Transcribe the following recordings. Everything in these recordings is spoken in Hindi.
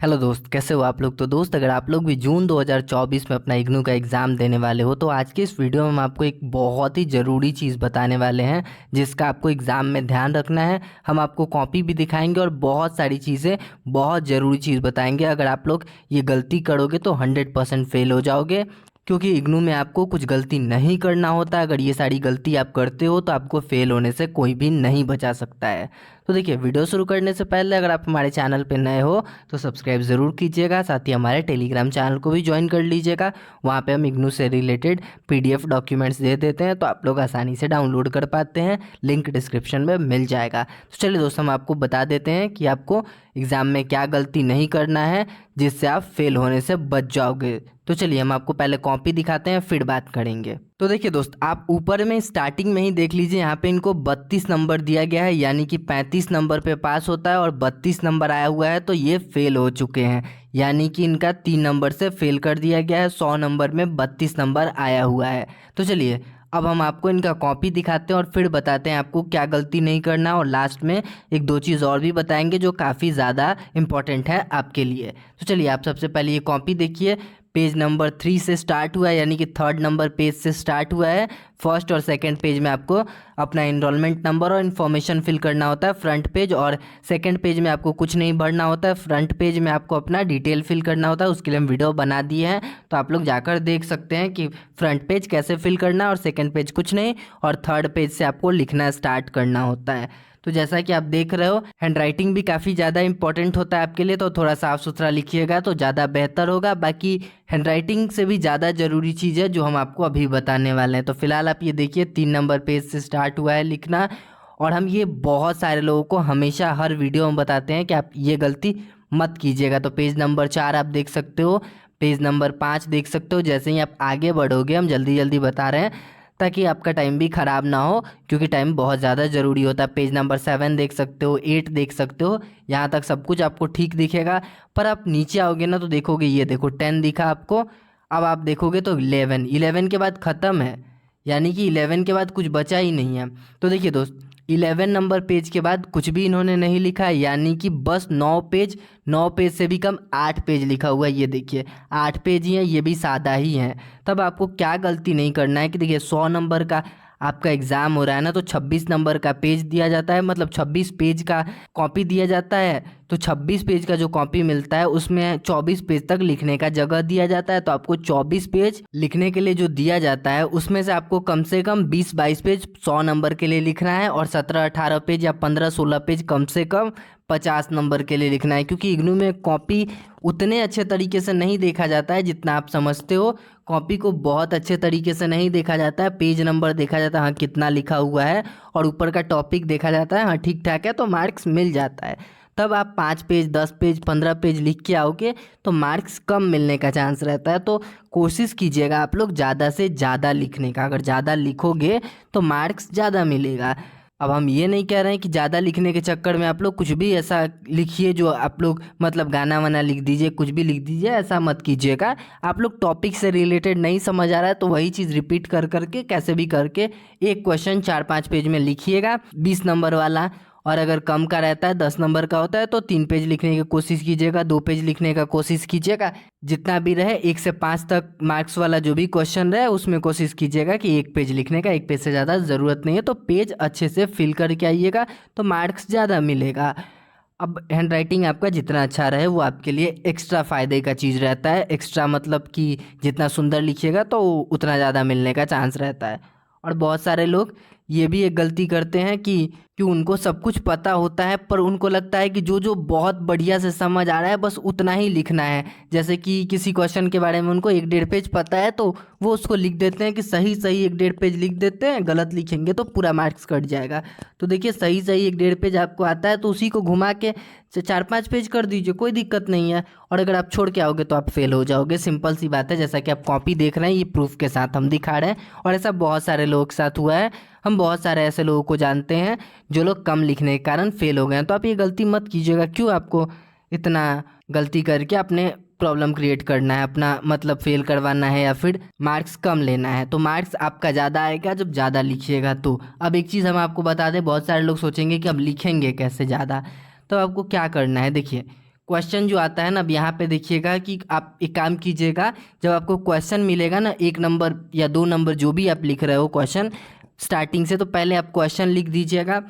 हेलो दोस्त, कैसे हो आप लोग। तो दोस्त, अगर आप लोग भी जून 2024 में अपना इग्नू का एग्ज़ाम देने वाले हो तो आज के इस वीडियो में हम आपको एक बहुत ही ज़रूरी चीज़ बताने वाले हैं जिसका आपको एग्ज़ाम में ध्यान रखना है। हम आपको कॉपी भी दिखाएंगे और बहुत सारी चीज़ें, बहुत ज़रूरी चीज़ बताएंगे। अगर आप लोग ये गलती करोगे तो 100% फेल हो जाओगे, क्योंकि इग्नू में आपको कुछ गलती नहीं करना होता। अगर ये सारी गलती आप करते हो तो आपको फेल होने से कोई भी नहीं बचा सकता है। तो देखिए, वीडियो शुरू करने से पहले अगर आप हमारे चैनल पर नए हो तो सब्सक्राइब ज़रूर कीजिएगा। साथ ही हमारे टेलीग्राम चैनल को भी ज्वाइन कर लीजिएगा। वहाँ पे हम इग्नू से रिलेटेड पीडीएफ डॉक्यूमेंट्स दे देते हैं, तो आप लोग आसानी से डाउनलोड कर पाते हैं। लिंक डिस्क्रिप्शन में मिल जाएगा। तो चलिए दोस्त, हम आपको बता देते हैं कि आपको एग्ज़ाम में क्या गलती नहीं करना है जिससे आप फेल होने से बच जाओगे। तो चलिए हम आपको पहले कॉपी दिखाते हैं, फिर बात करेंगे। तो देखिए दोस्त, आप ऊपर में स्टार्टिंग में ही देख लीजिए, यहाँ पे इनको 32 नंबर दिया गया है, यानी कि 35 नंबर पे पास होता है और 32 नंबर आया हुआ है तो ये फेल हो चुके हैं। यानी कि इनका 3 नंबर से फेल कर दिया गया है। 100 नंबर में 32 नंबर आया हुआ है। तो चलिए अब हम आपको इनका कॉपी दिखाते हैं और फिर बताते हैं आपको क्या गलती नहीं करना, और लास्ट में एक दो चीज़ और भी बताएंगे जो काफ़ी ज़्यादा इम्पॉर्टेंट है आपके लिए। तो चलिए आप सबसे पहले ये कॉपी देखिए। पेज नंबर 3 से स्टार्ट हुआ है, यानी कि 3rd नंबर पेज से स्टार्ट हुआ है। फर्स्ट और सेकंड पेज में आपको अपना इनरोलमेंट नंबर और इन्फॉर्मेशन फिल करना होता है, फ्रंट पेज। और सेकंड पेज में आपको कुछ नहीं भरना होता है। फ्रंट पेज में आपको अपना डिटेल फिल करना होता है। उसके लिए हम वीडियो बना दिए हैं, तो आप लोग जाकर देख सकते हैं कि फ्रंट पेज कैसे फिल करना है, और सेकंड पेज कुछ नहीं, और थर्ड पेज से आपको लिखना स्टार्ट करना होता है। तो जैसा कि आप देख रहे हो, हैंड राइटिंग भी काफ़ी ज़्यादा इंपॉर्टेंट होता है आपके लिए, तो थोड़ा साफ़ सुथरा लिखिएगा तो ज़्यादा बेहतर होगा। बाकी हैंड राइटिंग से भी ज़्यादा ज़रूरी चीज़ है जो हम आपको अभी बताने वाले हैं। तो फिलहाल आप ये देखिए, 3 नंबर पेज से स्टार्ट हुआ है लिखना। और हम ये बहुत सारे लोगों को हमेशा हर वीडियो में बताते हैं कि आप ये गलती मत कीजिएगा। तो पेज नंबर 4 आप देख सकते हो, पेज नंबर 5 देख सकते हो। जैसे ही आप आगे बढ़ोगे, हम जल्दी जल्दी बता रहे हैं ताकि आपका टाइम भी ख़राब ना हो, क्योंकि टाइम बहुत ज़्यादा ज़रूरी होता है। पेज नंबर 7 देख सकते हो, 8 देख सकते हो। यहाँ तक सब कुछ आपको ठीक दिखेगा, पर आप नीचे आओगे ना तो देखोगे, ये देखो 10 दिखा आपको। अब आप देखोगे तो 11 के बाद ख़त्म है, यानी कि 11 के बाद कुछ बचा ही नहीं है। तो देखिए दोस्त, 11 नंबर पेज के बाद कुछ भी इन्होंने नहीं लिखा है, यानी कि बस 9 पेज से भी कम 8 पेज लिखा हुआ है। ये देखिए 8 पेज ही हैं, ये भी सादा ही हैं। तब आपको क्या गलती नहीं करना है कि देखिए, 100 नंबर का आपका एग्ज़ाम हो रहा है ना, तो 26 नंबर का पेज दिया जाता है, मतलब 26 पेज का कॉपी दिया जाता है। तो 26 पेज का जो कॉपी मिलता है उसमें 24 पेज तक लिखने का जगह दिया जाता है। तो आपको 24 पेज लिखने के लिए जो दिया जाता है उसमें से आपको कम से कम 20-22 पेज 100 नंबर के लिए लिखना है, और 17-18 पेज या 15-16 पेज कम से कम 50 नंबर के लिए लिखना है। क्योंकि इग्नू में कॉपी उतने अच्छे तरीके से नहीं देखा जाता है जितना आप समझते हो। कॉपी को बहुत अच्छे तरीके से नहीं देखा जाता है। पेज नंबर देखा जाता है, हाँ कितना लिखा हुआ है, और ऊपर का टॉपिक देखा जाता है, हाँ ठीक ठाक है, तो मार्क्स मिल जाता है। तब आप 5 पेज, 10 पेज, 15 पेज लिख के आओगे तो मार्क्स कम मिलने का चांस रहता है। तो कोशिश कीजिएगा आप लोग ज़्यादा से ज़्यादा लिखने का। अगर ज़्यादा लिखोगे तो मार्क्स ज़्यादा मिलेगा। अब हम ये नहीं कह रहे हैं कि ज़्यादा लिखने के चक्कर में आप लोग कुछ भी ऐसा लिखिए जो आप लोग, मतलब गाना वाना लिख दीजिए, कुछ भी लिख दीजिए, ऐसा मत कीजिएगा। आप लोग टॉपिक से रिलेटेड नहीं समझ आ रहा है तो वही चीज़ रिपीट कर करके कैसे भी करके एक क्वेश्चन 4-5 पेज में लिखिएगा, 20 नंबर वाला। और अगर कम का रहता है, 10 नंबर का होता है, तो 3 पेज लिखने की कोशिश कीजिएगा, 2 पेज लिखने का कोशिश कीजिएगा। जितना भी रहे 1 से 5 तक मार्क्स वाला जो भी क्वेश्चन रहे उसमें कोशिश कीजिएगा कि 1 पेज लिखने का, 1 पेज से ज़्यादा ज़रूरत नहीं है। तो पेज अच्छे से फिल करके आइएगा तो मार्क्स ज़्यादा मिलेगा। अब हैंड राइटिंग आपका जितना अच्छा रहे वो आपके लिए एक्स्ट्रा फ़ायदे का चीज़ रहता है। एक्स्ट्रा मतलब कि जितना सुंदर लिखिएगा तो उतना ज़्यादा मिलने का चांस रहता है। और बहुत सारे लोग ये भी एक गलती करते हैं कि उनको सब कुछ पता होता है, पर उनको लगता है कि जो जो बहुत बढ़िया से समझ आ रहा है बस उतना ही लिखना है। जैसे कि किसी क्वेश्चन के बारे में उनको 1-1.5 पेज पता है तो वो उसको लिख देते हैं कि सही सही 1-1.5 पेज लिख देते हैं, गलत लिखेंगे तो पूरा मार्क्स कट जाएगा। तो देखिए, सही सही 1-1.5 पेज आपको आता है तो उसी को घुमा के 4-5 पेज कर दीजिए, कोई दिक्कत नहीं है। और अगर आप छोड़ के आओगे तो आप फेल हो जाओगे, सिंपल सी बात है। जैसा कि आप कॉपी देख रहे हैं, ये प्रूफ के साथ हम दिखा रहे हैं, और ऐसा बहुत सारे लोगों के साथ हुआ है। हम बहुत सारे ऐसे लोगों को जानते हैं जो लोग कम लिखने के कारण फेल हो गए हैं। तो आप ये गलती मत कीजिएगा। क्यों आपको इतना गलती करके अपने प्रॉब्लम क्रिएट करना है, अपना मतलब फेल करवाना है या फिर मार्क्स कम लेना है। तो मार्क्स आपका ज़्यादा आएगा जब ज़्यादा लिखिएगा। तो अब एक चीज़ हम आपको बता दें, बहुत सारे लोग सोचेंगे कि अब लिखेंगे कैसे ज़्यादा। तो आपको क्या करना है, देखिए क्वेश्चन जो आता है ना, अब यहाँ पे देखिएगा कि आप एक काम कीजिएगा, जब आपको क्वेश्चन मिलेगा ना 1 नंबर या 2 नंबर जो भी आप लिख रहे हो क्वेश्चन स्टार्टिंग से, तो पहले आप क्वेश्चन लिख दीजिएगा,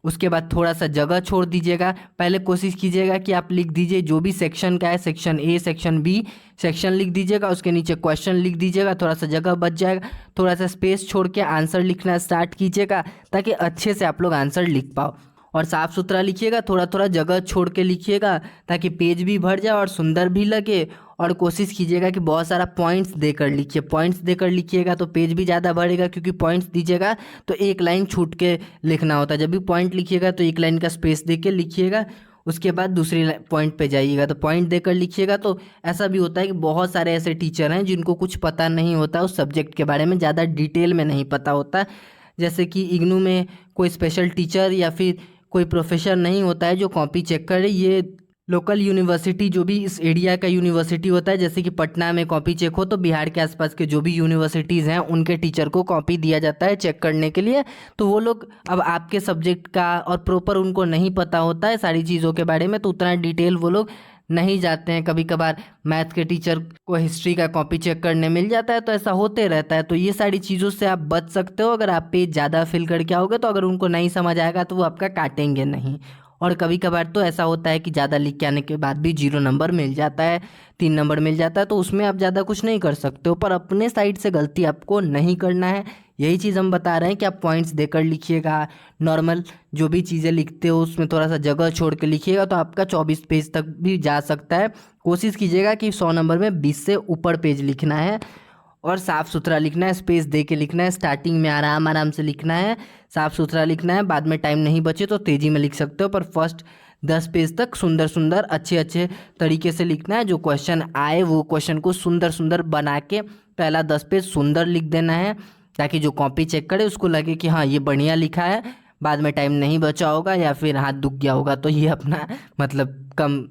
उसके बाद थोड़ा सा जगह छोड़ दीजिएगा। पहले कोशिश कीजिएगा कि आप लिख दीजिए जो भी सेक्शन का है, section A, section B, section लिख दीजिएगा, उसके नीचे क्वेश्चन लिख दीजिएगा, थोड़ा सा जगह बच जाएगा, थोड़ा सा स्पेस छोड़ के आंसर लिखना स्टार्ट कीजिएगा ताकि अच्छे से आप लोग आंसर लिख पाओ। और साफ़ सुथरा लिखिएगा, थोड़ा थोड़ा जगह छोड़ के लिखिएगा ताकि पेज भी भर जाए और सुंदर भी लगे। और कोशिश कीजिएगा कि बहुत सारा पॉइंट्स देकर लिखिए, पॉइंट्स देकर लिखिएगा तो पेज भी ज़्यादा भरेगा, क्योंकि पॉइंट्स दीजिएगा तो एक लाइन छूट के लिखना होता है। जब भी पॉइंट लिखिएगा तो एक लाइन का स्पेस दे के लिखिएगा, उसके बाद दूसरी पॉइंट पे जाइएगा तो पॉइंट देकर लिखिएगा। तो ऐसा भी होता है कि बहुत सारे ऐसे टीचर हैं जिनको कुछ पता नहीं होता, उस सब्जेक्ट के बारे में ज़्यादा डिटेल में नहीं पता होता। जैसे कि इग्नू में कोई स्पेशल टीचर या फिर कोई प्रोफेसर नहीं होता है जो कॉपी चेक करे। ये लोकल यूनिवर्सिटी जो भी इस एरिया का यूनिवर्सिटी होता है, जैसे कि पटना में कॉपी चेक हो तो बिहार के आसपास के जो भी यूनिवर्सिटीज़ हैं उनके टीचर को कॉपी दिया जाता है चेक करने के लिए। तो वो लोग अब आपके सब्जेक्ट का और प्रॉपर उनको नहीं पता होता है सारी चीज़ों के बारे में, तो उतना डिटेल वो लोग नहीं जाते हैं। कभी कभार मैथ के टीचर को हिस्ट्री का कॉपी चेक करने मिल जाता है, तो ऐसा होते रहता है। तो ये सारी चीज़ों से आप बच सकते हो अगर आप पेज ज़्यादा फिल करके आओगे। तो अगर उनको नहीं समझ आएगा तो वो आपका काटेंगे नहीं। और कभी कभार तो ऐसा होता है कि ज़्यादा लिख के आने के बाद भी 0 नंबर मिल जाता है, 3 नंबर मिल जाता है, तो उसमें आप ज़्यादा कुछ नहीं कर सकते हो। पर अपने साइड से गलती आपको नहीं करना है, यही चीज़ हम बता रहे हैं कि आप पॉइंट्स देकर लिखिएगा। नॉर्मल जो भी चीज़ें लिखते हो उसमें थोड़ा सा जगह छोड़ के लिखिएगा तो आपका 24 पेज तक भी जा सकता है। कोशिश कीजिएगा कि 100 नंबर में 20 से ऊपर पेज लिखना है और साफ़ सुथरा लिखना है, स्पेस दे के लिखना है। स्टार्टिंग में आराम आराम से लिखना है, साफ़ सुथरा लिखना है। बाद में टाइम नहीं बचे तो तेज़ी में लिख सकते हो, पर फर्स्ट 10 पेज तक सुंदर सुंदर अच्छे अच्छे तरीके से लिखना है। जो क्वेश्चन आए वो क्वेश्चन को सुंदर सुंदर बना के पहला 10 पेज सुंदर लिख देना है, ताकि जो कॉपी चेक करे उसको लगे कि हाँ ये बढ़िया लिखा है। बाद में टाइम नहीं बचा होगा या फिर हाथ दुख गया होगा तो ये अपना मतलब कम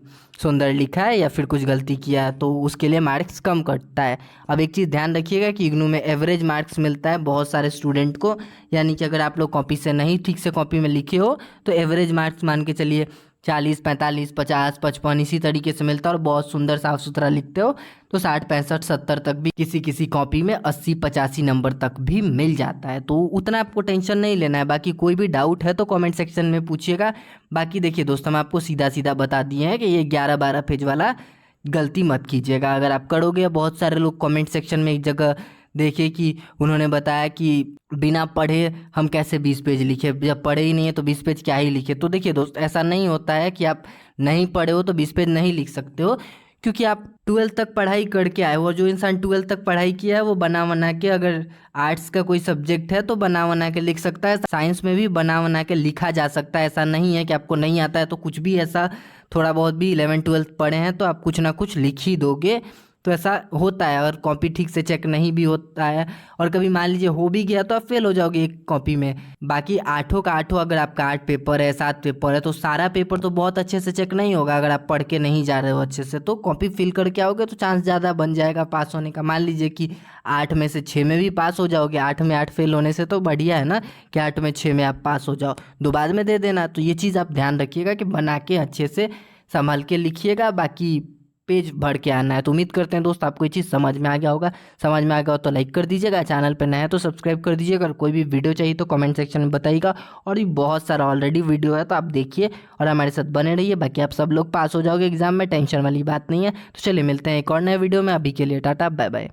सुंदर लिखा है या फिर कुछ गलती किया है, तो उसके लिए मार्क्स कम कटता है। अब एक चीज़ ध्यान रखिएगा कि इग्नू में एवरेज मार्क्स मिलता है बहुत सारे स्टूडेंट को, यानी कि अगर आप लोग कॉपी से नहीं ठीक से कॉपी में लिखे हो तो एवरेज मार्क्स मान के चलिए 40, 45, 50, 55 इसी तरीके से मिलता है। और बहुत सुंदर साफ़ सुथरा लिखते हो तो 60, 65, 70 तक भी किसी किसी कॉपी में 80, 85 नंबर तक भी मिल जाता है। तो उतना आपको टेंशन नहीं लेना है। बाकी कोई भी डाउट है तो कमेंट सेक्शन में पूछिएगा। बाकी देखिए दोस्त, हम आपको सीधा सीधा बता दिए हैं कि ये 11-12 पेज वाला गलती मत कीजिएगा। अगर आप करोगे, बहुत सारे लोग कमेंट सेक्शन में एक जगह देखिए कि उन्होंने बताया कि बिना पढ़े हम कैसे 20 पेज लिखे, जब पढ़े ही नहीं है तो 20 पेज क्या ही लिखे। तो देखिए दोस्त, ऐसा नहीं होता है कि आप नहीं पढ़े हो तो 20 पेज नहीं लिख सकते हो, क्योंकि आप 12th तक पढ़ाई करके आए हो। जो इंसान 12th तक पढ़ाई किया है वो बना बना के, अगर आर्ट्स का कोई सब्जेक्ट है तो बना बना के लिख सकता है, साइंस में भी बना बना के लिखा जा सकता है। ऐसा नहीं है कि आपको नहीं आता है तो कुछ भी ऐसा थोड़ा बहुत भी 11th 12th पढ़े हैं तो आप कुछ ना कुछ लिख ही दोगे। तो ऐसा होता है, अगर कॉपी ठीक से चेक नहीं भी होता है और कभी मान लीजिए हो भी गया तो आप फेल हो जाओगे एक कॉपी में। बाकी 8 का 8 अगर आपका 8 पेपर है, 7 पेपर है, तो सारा पेपर तो बहुत अच्छे से चेक नहीं होगा अगर आप पढ़ के नहीं जा रहे हो अच्छे से। तो कॉपी फिल करके आओगे तो चांस ज़्यादा बन जाएगा पास होने का। मान लीजिए कि 8 में से 6 में भी पास हो जाओगे, 8 में 8 फेल होने से तो बढ़िया है ना कि 8 में 6 में आप पास हो जाओ, 2 बाद में दे देना। तो ये चीज़ आप ध्यान रखिएगा कि बना के अच्छे से संभाल के लिखिएगा, बाकी पेज भर के आना है। तो उम्मीद करते हैं दोस्त आपको ये चीज़ समझ में आ गया होगा। समझ में आ गया हो तो लाइक कर दीजिएगा, चैनल पर नया है तो सब्सक्राइब कर दीजिएगा। अगर कोई भी वीडियो चाहिए तो कमेंट सेक्शन में बताइएगा। और भी बहुत सारा ऑलरेडी वीडियो है तो आप देखिए और हमारे साथ बने रहिए। बाकी आप सब लोग पास हो जाओगे एग्जाम में, टेंशन वाली बात नहीं है। तो चलिए मिलते हैं एक और नए वीडियो में। अभी के लिए टाटा, बाय बाय।